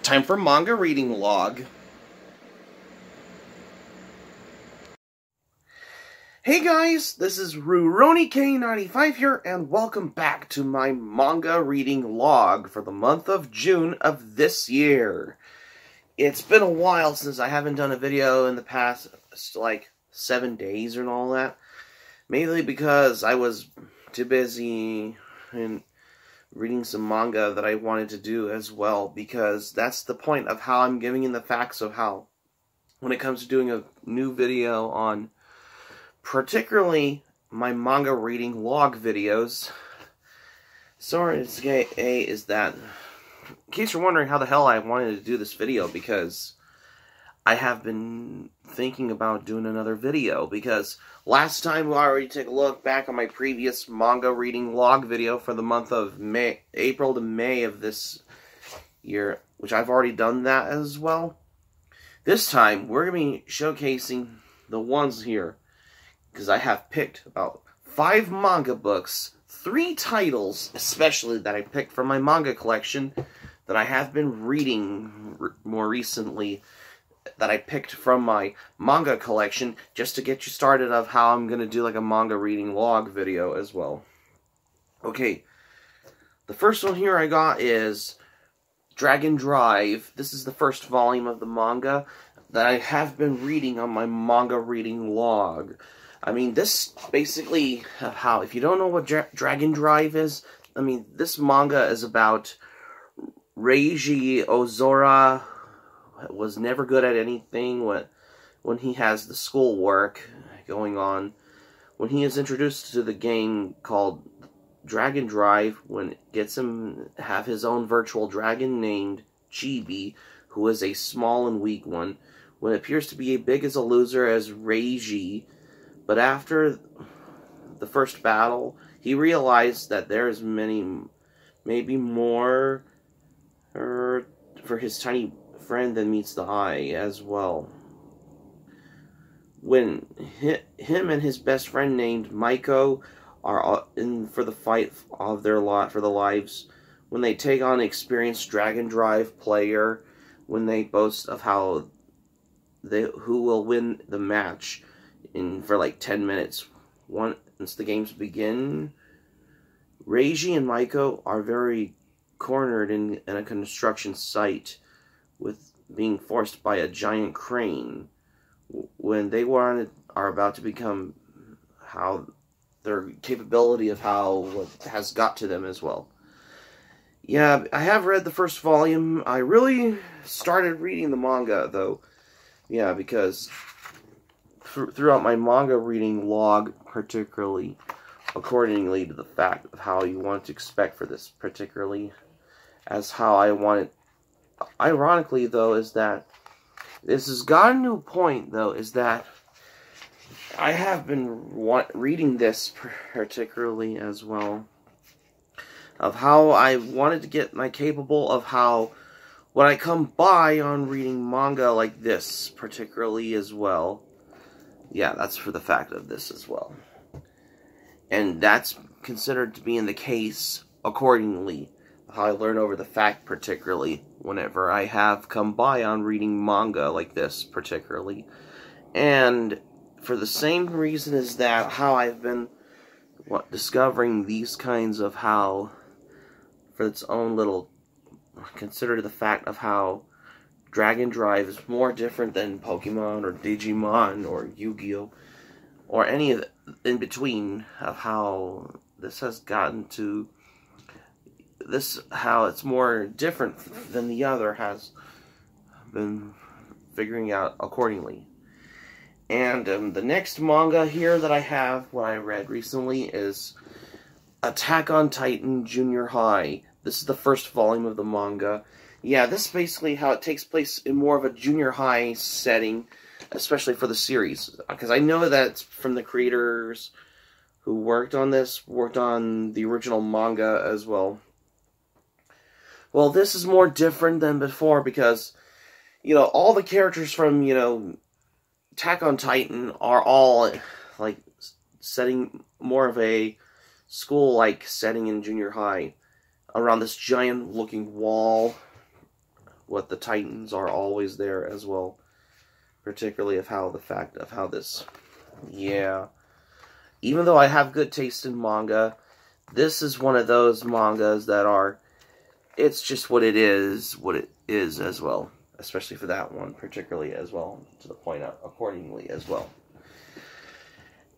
Time for manga reading log. Hey guys, this is RuRoniK95 here, and welcome back to my manga reading log for the month of June of this year. It's been a while since I haven't done a video in the past, like, 7 days and all that. Mainly because I was too busy in reading some manga that I wanted to do as well, because that's the point of how I'm giving in the facts of how, when it comes to doing a new video on particularly my manga reading log videos. Sorry to say is that, in case you're wondering how the hell I wanted to do this video, because I have been thinking about doing another video, because last time we already took a look back on my previous manga reading log video for the month of April to May of this year, which I've already done that as well. This time, we're going to be showcasing the ones here, because I have picked about 5 manga books, 3 titles especially that I picked from my manga collection that I have been reading more recently, that I picked from my manga collection, just to get you started of how I'm going to do like a manga reading log video as well. Okay, the first one here I got is Dragon Drive. This is the first volume of the manga that I have been reading on my manga reading log. I mean, this basically, how, if you don't know what Dragon Drive is, I mean, this manga is about Reiji Ozora, was never good at anything when he has the schoolwork going on. When he is introduced to the game called Dragon Drive, when it gets him have his own virtual dragon named Chibi, who is a small and weak one, when it appears to be as big as a loser as Reiji. But after the first battle, he realized that there's maybe more for his tiny friend than meets the eye as well. When him and his best friend named Maiko are in for the fight of their for the lives, when they take on an experienced Dragon Drive player, when they boast of how who will win the match for like 10 minutes once the games begin, Reiji and Maiko are very cornered in a construction site, with being forced by a giant crane, when they are about to become how their capability of how has got to them as well. Yeah, I have read the first volume. I really started reading the manga though. Yeah, because throughout my manga reading log, particularly accordingly to the fact of how you want to expect for this, particularly as how I want it. Ironically, though, is that this has gotten to a point, though, is that I have been reading this particularly as well, of how I wanted to get my capable of how when I come by on reading manga like this particularly as well. Yeah, that's for the fact of this as well. And that's considered to be in the case accordingly, how I learn over the fact particularly whenever I have come by on reading manga like this particularly. And for the same reason as that, how I've been discovering these kinds of how, for its own little, consider the fact of how Dragon Drive is more different than Pokemon or Digimon or Yu-Gi-Oh! Or any of in between, of how this has gotten to how it's more different than the other has been figuring out accordingly. And the next manga here that I have, what I read recently, is Attack on Titan Junior High. This is the first volume of the manga. Yeah, this is basically how it takes place in more of a junior high setting, especially for the series. Because I know that it's from the creators who worked on the original manga as well. Well, this is more different than before because, you know, all the characters from, you know, Attack on Titan are all, like, setting more of a school-like setting in junior high, around this giant-looking wall what the Titans are always there as well. Particularly of how the fact of how this, yeah. Even though I have good taste in manga, this is one of those mangas that are, it's just what it is as well. Especially for that one, particularly as well, to the point out accordingly as well.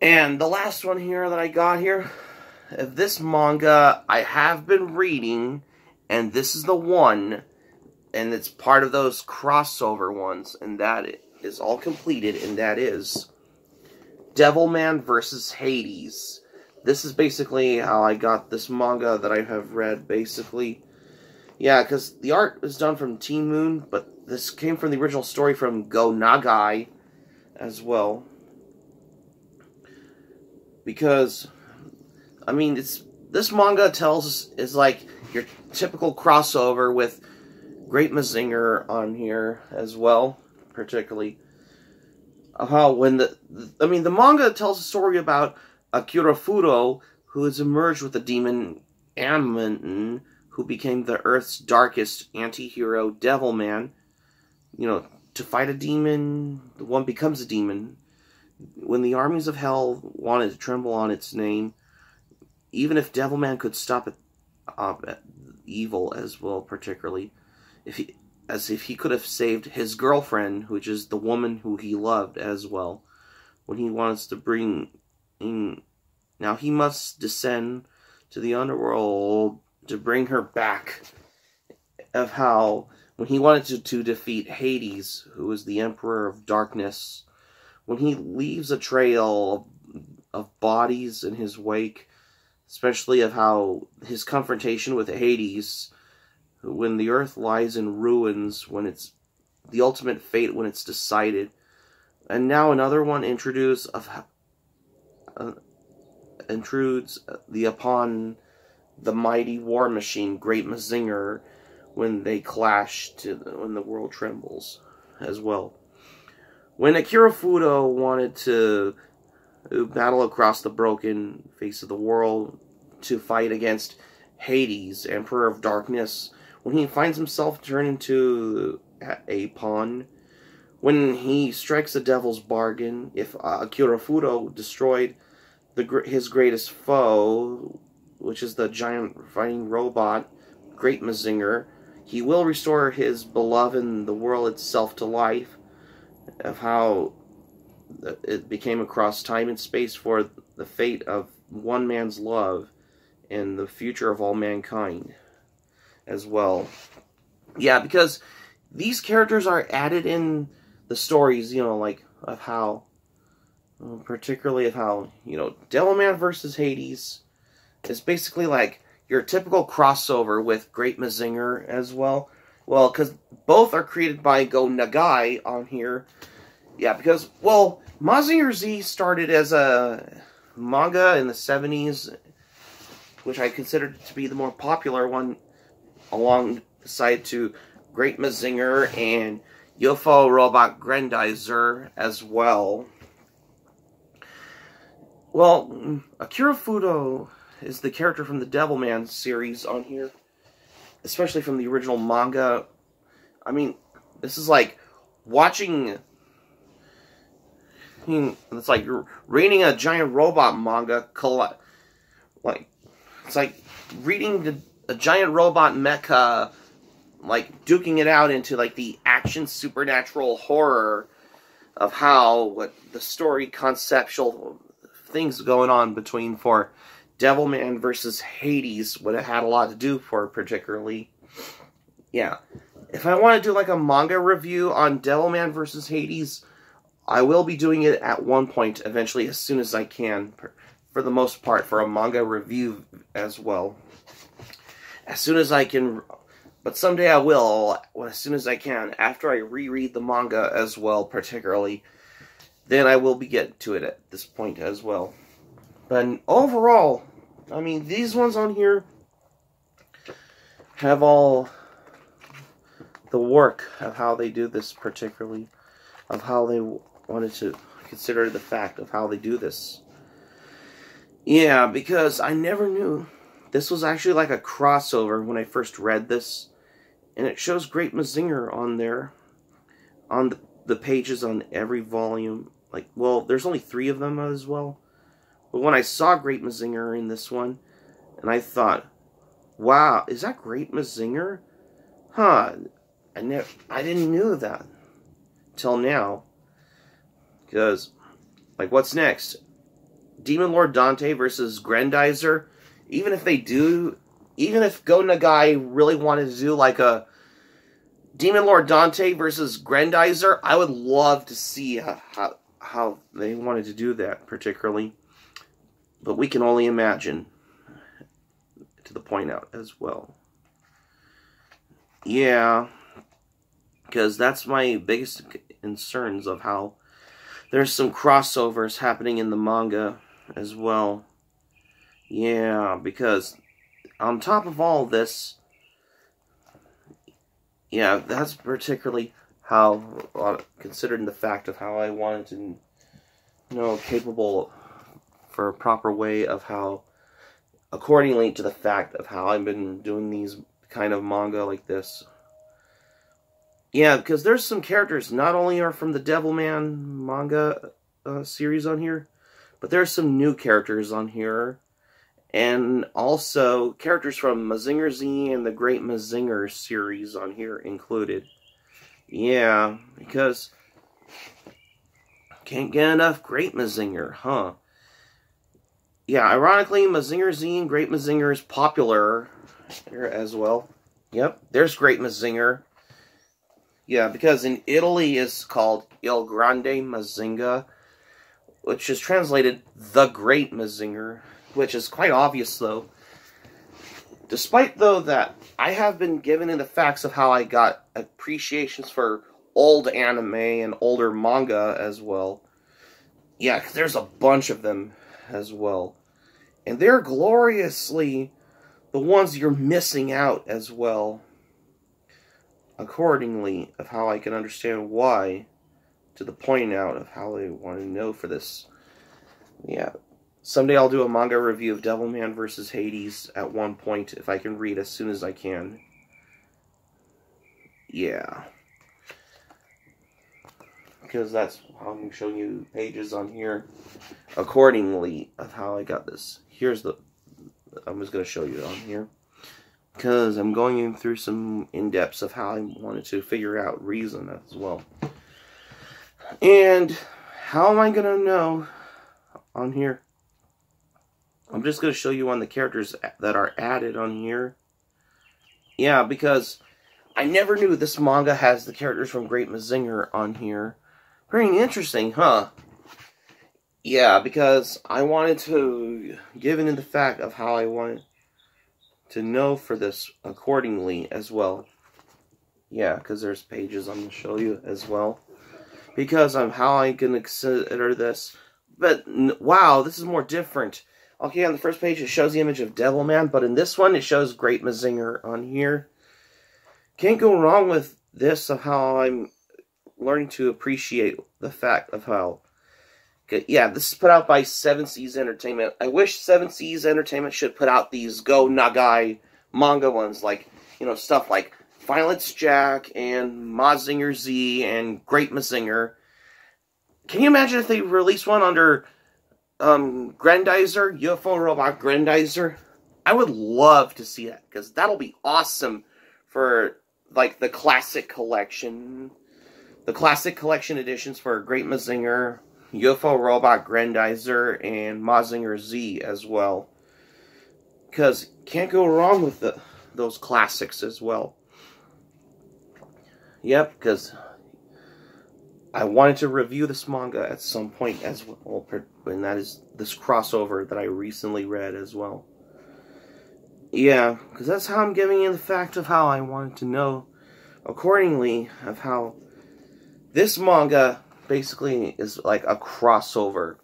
And the last one here that I got here, this manga I have been reading, and this is the one, and it's part of those crossover ones, and that is all completed, and that is Devilman vs. Hades. This is basically how I got this manga that I have read, basically. Yeah, because the art was done from Team Moon, but this came from the original story from Go Nagai as well. Because, I mean, this manga is like your typical crossover with Great Mazinger on here as well, particularly. Of how when the manga tells a story about Akira Furo, who has emerged with the demon Amon, who became the Earth's darkest anti-hero, Devilman. You know, to fight a demon, the one becomes a demon. When the armies of hell wanted to tremble on its name, even if Devilman could stop it, evil as well, particularly, as if he could have saved his girlfriend, which is the woman who he loved as well, when he wants to bring in, now he must descend to the underworld to bring her back. Of how when he wanted to defeat Hades, who is the Emperor of Darkness, when he leaves a trail of bodies in his wake, especially of how his confrontation with Hades, when the earth lies in ruins, when it's the ultimate fate, when it's decided. And now another one intrudes upon the mighty war machine, Great Mazinger, when they clash when the world trembles as well. When Akira Furo wanted to battle across the broken face of the world to fight against Hades, Emperor of Darkness, when he finds himself turned into a pawn, when he strikes the devil's bargain, if Akira Furo destroyed his greatest foe, which is the giant fighting robot, Great Mazinger, he will restore his beloved and the world itself to life, of how it became across time and space for the fate of one man's love and the future of all mankind as well. Yeah, because these characters are added in the stories, you know, like, of how, particularly of how, you know, Devilman vs. Hades is basically like your typical crossover with Great Mazinger as well. Well, because both are created by Go Nagai on here. Yeah, because, well, Mazinger Z started as a manga in the 70s, which I considered to be the more popular one, alongside to Great Mazinger and UFO Robot Grendizer as well. Well, Akira Furo is the character from the Devilman series on here, especially from the original manga. I mean, this is like watching, it's like you're reading a giant robot manga, like, it's like reading a giant robot mecha, like, duking it out into, like, the action supernatural horror of how, what the story conceptual things going on between for Devilman versus Hades, what it had a lot to do for, particularly. Yeah. If I want to do, like, a manga review on Devilman versus Hades, I will be doing it at one point, eventually, as soon as I can, for the most part, for a manga review as well. As soon as I can, but someday I will, as soon as I can, after I reread the manga as well, particularly, then I will be getting to it at this point as well. But overall, I mean, these ones on here have all the work of how they do this, particularly, of how they wanted to consider the fact of how they do this. Yeah, because I never knew this was actually like a crossover when I first read this. and it shows Great Mazinger on there, on the pages on every volume. Like, well, there's only 3 of them as well. But when I saw Great Mazinger in this one, and I thought, wow, is that Great Mazinger? Huh, I didn't know that till now. Because, like, what's next? Demon Lord Dante versus Grendizer? Even if Go Nagai really wanted to do, like, a Demon Lord Dante versus Grendizer, I would love to see how they wanted to do that, particularly. But we can only imagine, to the point out as well. Yeah, because that's my biggest concerns of how there's some crossovers happening in the manga as well. Yeah, because on top of all this, yeah, that's particularly how, considering the fact of how I wanted to, capable for a proper way of how, accordingly to the fact of how I've been doing these kind of manga like this. Yeah, because there's some characters not only are from the Devilman manga series on here, but there's some new characters on here, and also characters from Mazinger Z and the Great Mazinger series on here included. Yeah, because can't get enough Great Mazinger, huh? Yeah, ironically, Mazinger Z and Great Mazinger is popular here as well. Yep, there's Great Mazinger. Yeah, because in Italy it's called Il Grande Mazinga, which is translated The Great Mazinger, which is quite obvious, though. Despite, though, that I have been given in the facts of how I got appreciations for old anime and older manga as well. Yeah, 'cause there's a bunch of them as well. And they're gloriously the ones you're missing out as well. Accordingly, of how I can understand why, to the point out of how I want to know for this. Yeah. Someday I'll do a manga review of Devilman vs. Hades at one point, if I can read as soon as I can. Yeah. Because that's how I'm showing you pages on here. Accordingly, of how I got this. Here's the... I'm just going to show you on here. Because I'm going through some in-depths of how I wanted to figure out reason as well. And how am I going to know on here? I'm just going to show you on the characters that are added on here. Yeah, because I never knew this manga has the characters from Great Mazinger on here. Pretty interesting, huh? Yeah, because I wanted to, given in the fact of how I wanted to know for this accordingly as well. Yeah, because there's pages I'm going to show you as well. Because of how I can consider this. But, wow, this is more different. Okay, on the first page it shows the image of Devilman, but in this one it shows Great Mazinger on here. Can't go wrong with this of how I'm learning to appreciate the fact of how... Yeah, this is put out by 7 Seas Entertainment. I wish 7 Seas Entertainment should put out these Go Nagai manga ones, like, stuff like Violence Jack and Mazinger Z and Great Mazinger. Can you imagine if they released one under Grendizer, UFO Robot Grendizer? I would love to see that, because that'll be awesome for, like, the classic collection. The classic collection editions for Great Mazinger, UFO Robot Grendizer, and Mazinger Z as well. Because can't go wrong with those classics as well. Yep, because I wanted to review this manga at some point as well, and that is this crossover that I recently read as well. Yeah, because that's how I'm giving you the fact of how I wanted to know accordingly of how this manga basically is like a crossover.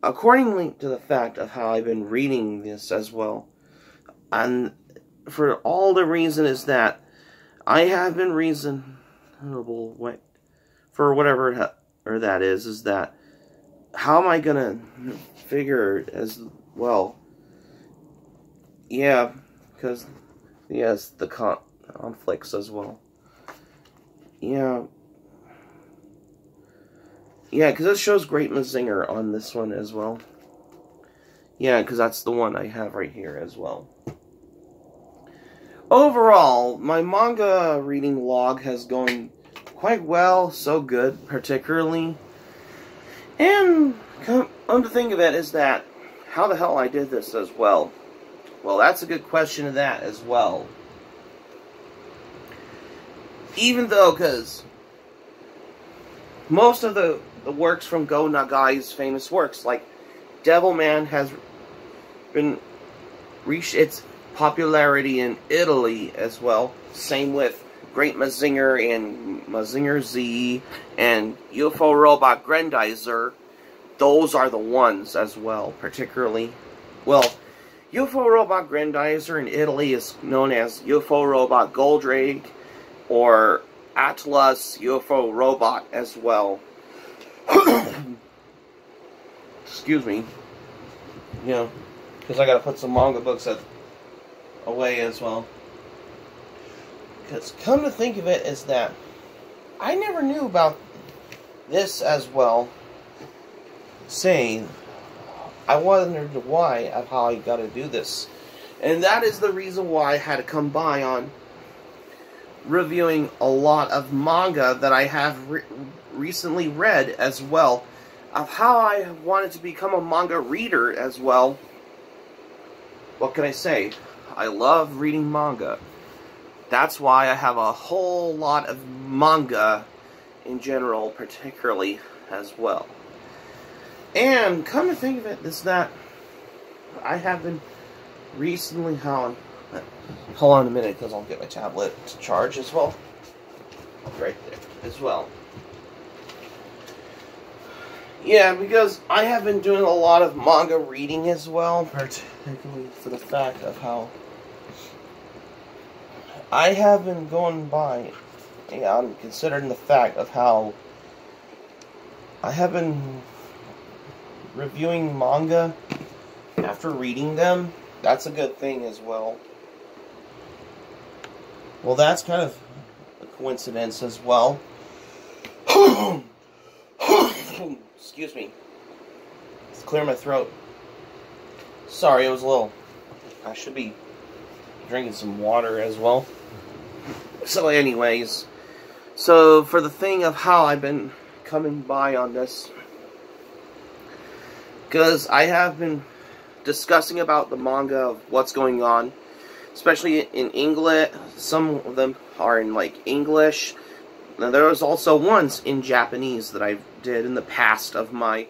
Accordingly to the fact of how I've been reading this as well. And for all the reason is that I have been reasonable for whatever that is that how am I gonna figure as well? Yeah, because yes, on Flicks as well. Yeah. Yeah, because it shows Great Mazinger on this one as well. Yeah, because that's the one I have right here as well. Overall, my manga reading log has gone quite well, so good, particularly. And come to think of it, is that how the hell I did this as well? Well, that's a good question of that as well. Even though, because most of the works from Go Nagai's famous works, like Devilman, has been reached its popularity in Italy as well. Same with Great Mazinger and Mazinger Z and UFO Robot Grendizer. Those are the ones as well, particularly. Well, UFO Robot Grendizer in Italy is known as UFO Robot Goldrake or Atlas UFO Robot as well. Excuse me. You know, because I gotta put some manga books away as well. Because come to think of it, is that I never knew about this as well. Saying, I wondered why of how I got to do this, and that is the reason why I had to come by on reviewing a lot of manga that I have recently read as well, of how I wanted to become a manga reader as well. What can I say? I love reading manga. That's why I have a whole lot of manga in general, particularly as well. And come to think of it, is that I have been recently, hold on a minute, because I'll get my tablet to charge as well. Right there as well. Yeah, because I have been doing a lot of manga reading as well, particularly for the fact of how I have been going by, and considering the fact of how I have been reviewing manga after reading them. That's a good thing as well. Well, that's kind of a coincidence as well. Excuse me. Let's clear my throat. Sorry, it was a little... I should be drinking some water as well. So anyways, so for the thing of how I've been coming by on this, because I have been discussing about the manga of what's going on, especially in English. Some of them are in like English. Now there was also ones in Japanese that I did in the past of my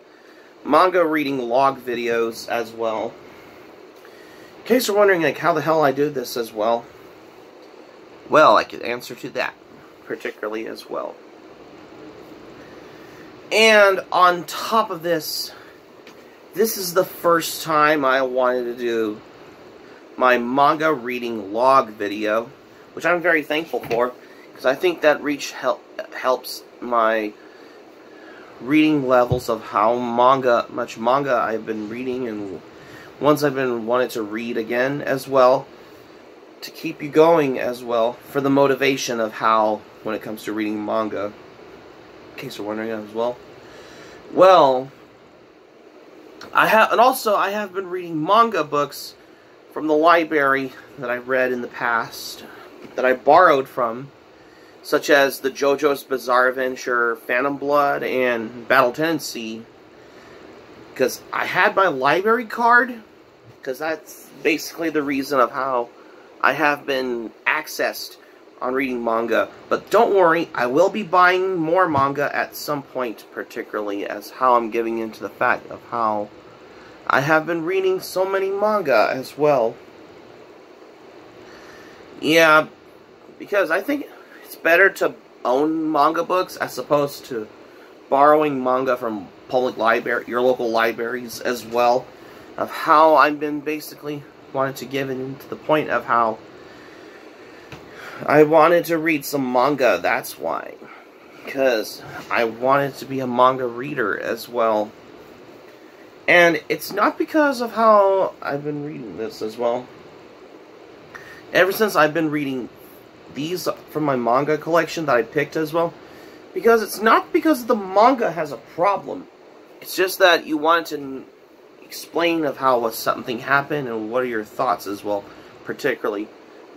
manga reading log videos as well. In case you're wondering like how the hell I do this as well, well, I could answer to that particularly as well. And on top of this, this is the first time I wanted to do my manga reading log video, which I'm very thankful for, because I think that helps my reading levels of how much manga I've been reading, and ones I've been wanted to read again as well, to keep you going as well, for the motivation of how, when it comes to reading manga, in case you're wondering as well. Well, I have been reading manga books from the library that I've read in the past, that I borrowed from, such as the JoJo's Bizarre Adventure, Phantom Blood, and Battle Tendency, because I had my library card, because that's basically the reason of how I have been accessed on reading manga. But don't worry, I will be buying more manga at some point, particularly as how I'm giving into the fact of how I have been reading so many manga as well. Yeah, because I think it's better to own manga books as opposed to borrowing manga from your local libraries as well. Of how I've been basically wanted to give it into the point of how I wanted to read some manga, that's why. Because I wanted to be a manga reader as well. And it's not because of how I've been reading this as well. Ever since I've been reading these from my manga collection that I picked as well. Because it's not because the manga has a problem. It's just that you want to explain of how something happened and what are your thoughts as well. Particularly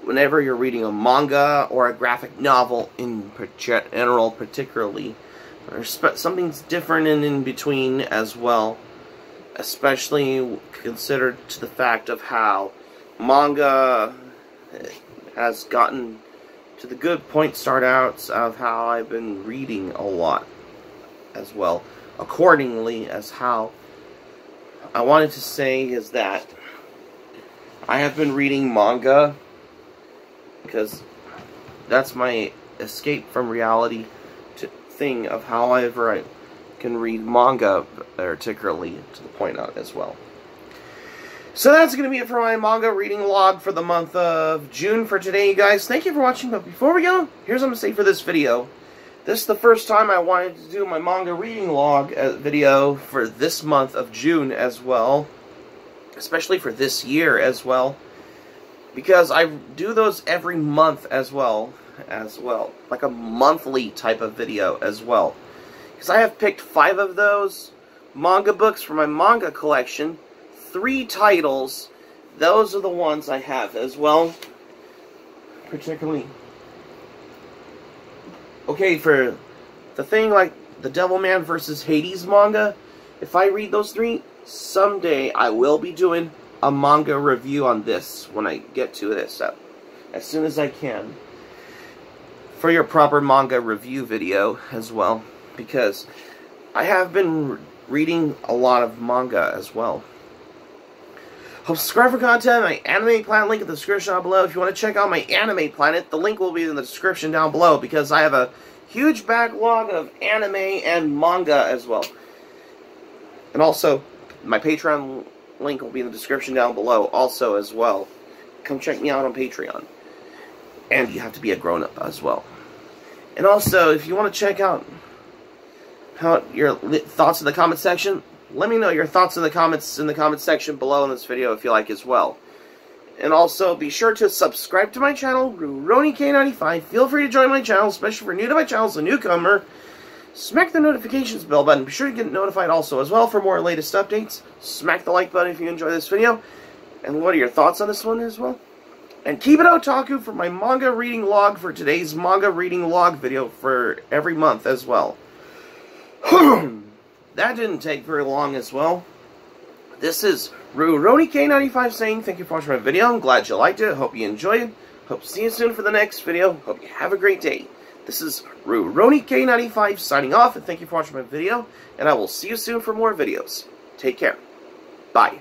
whenever you're reading a manga or a graphic novel in general, particularly. There's something's different and in between as well. Especially considered to the fact of how manga has gotten to the good point start outs of how I've been reading a lot as well. Accordingly as how I wanted to say is that I have been reading manga because that's my escape from reality thing of however I can read manga, particularly to the point out as well. So that's going to be it for my manga reading log for the month of June for today, you guys. Thank you for watching, but before we go, here's what I'm going to say for this video. This is the first time I wanted to do my manga reading log video for this month of June as well. Especially for this year as well. Because I do those every month as well. Like a monthly type of video as well. Because I have picked 5 of those manga books for my manga collection. 3 titles. Those are the ones I have as well. Particularly. Okay, for the thing like the Devilman vs. Hades manga, if I read those 3, someday I will be doing a manga review on this when I get to this as soon as I can. For your proper manga review video as well. Because I have been reading a lot of manga as well. Hope subscribe for content. My Anime Planet link in the description down below. If you want to check out my Anime Planet, the link will be in the description down below. Because I have a huge backlog of anime and manga as well. And also, my Patreon link will be in the description down below also as well. Come check me out on Patreon. And you have to be a grown-up as well. And also, if you want to check out your thoughts in the comment section, let me know your thoughts in the comments section below in this video if you like as well. And also, be sure to subscribe to my channel, RuRoniK95. Feel free to join my channel, especially if you're new to my channel as a newcomer. Smack the notifications bell button. Be sure to get notified also as well for more latest updates. Smack the like button if you enjoy this video. And what are your thoughts on this one as well? And keep it otaku for my manga reading log for today's manga reading log video for every month as well. That didn't take very long as well. This is RuRoniK95 saying thank you for watching my video. I'm glad you liked it. Hope you enjoyed it. Hope to see you soon for the next video. Hope you have a great day. This is RuRoniK95 signing off, and thank you for watching my video. And I will see you soon for more videos. Take care. Bye.